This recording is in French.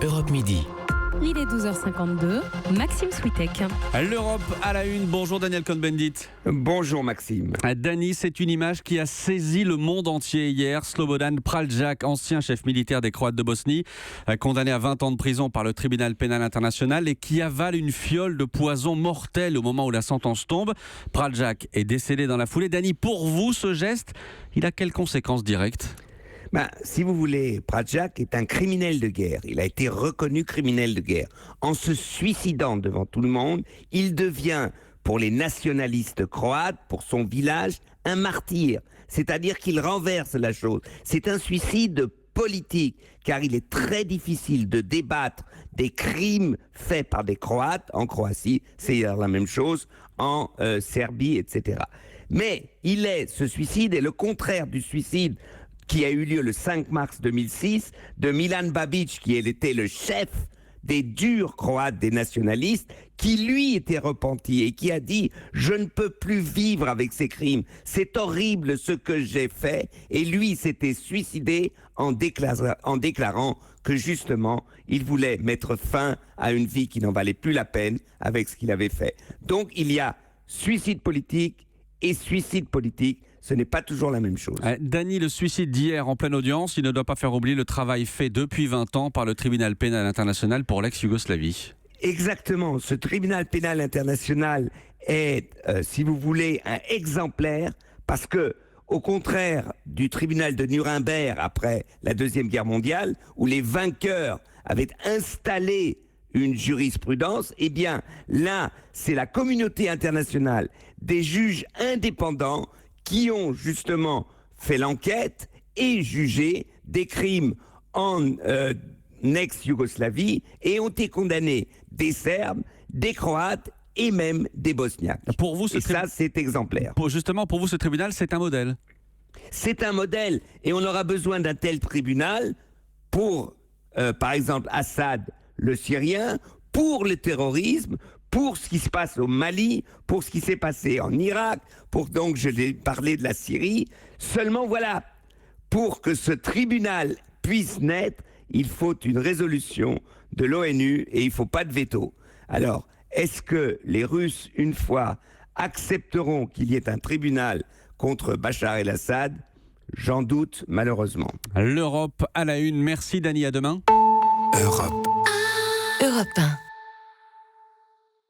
Europe Midi. Il est 12h52, Maxime Switek. L'Europe à la une, bonjour Daniel Cohn-Bendit. Bonjour Maxime. Dani, c'est une image qui a saisi le monde entier hier. Slobodan Praljak, ancien chef militaire des Croates de Bosnie, condamné à 20 ans de prison par le tribunal pénal international et qui avale une fiole de poison mortel au moment où la sentence tombe. Praljak est décédé dans la foulée. Dani, pour vous, ce geste, il a quelles conséquences directes ? Si vous voulez, Praljak est un criminel de guerre. Il a été reconnu criminel de guerre. En se suicidant devant tout le monde, il devient, pour les nationalistes croates, pour son village, un martyr. C'est-à-dire qu'il renverse la chose. C'est un suicide politique, car il est très difficile de débattre des crimes faits par des Croates en Croatie, c'est la même chose, en Serbie, etc. Mais ce suicide est le contraire du suicide qui a eu lieu le 5 mars 2006 de Milan Babic, qui était le chef des durs croates, des nationalistes, qui lui était repenti et qui a dit « Je ne peux plus vivre avec ces crimes, c'est horrible ce que j'ai fait ». Et lui s'était suicidé en déclarant que justement, il voulait mettre fin à une vie qui n'en valait plus la peine avec ce qu'il avait fait. Donc il y a suicide politique et suicide politique. Ce n'est pas toujours la même chose. Dani, le suicide d'hier en pleine audience, il ne doit pas faire oublier le travail fait depuis 20 ans par le tribunal pénal international pour l'ex-Yougoslavie. Exactement. Ce tribunal pénal international est, si vous voulez, un exemplaire parce que, au contraire du tribunal de Nuremberg après la Deuxième Guerre mondiale, où les vainqueurs avaient installé une jurisprudence, eh bien là, c'est la communauté internationale des juges indépendants qui ont justement fait l'enquête et jugé des crimes en ex-Yougoslavie et ont été condamnés des Serbes, des Croates et même des Bosniaques. Pour vous, ça, c'est exemplaire. Justement, pour vous, ce tribunal, c'est un modèle. C'est un modèle et on aura besoin d'un tel tribunal pour, par exemple, Assad, le Syrien, pour le terrorisme, pour ce qui se passe au Mali, pour ce qui s'est passé en Irak, donc je vais parler de la Syrie. Seulement voilà, pour que ce tribunal puisse naître, il faut une résolution de l'ONU et il ne faut pas de veto. Alors, est-ce que les Russes, une fois, accepteront qu'il y ait un tribunal contre Bachar el-Assad ? J'en doute malheureusement. L'Europe à la une. Merci Dani, à demain. Europe 1.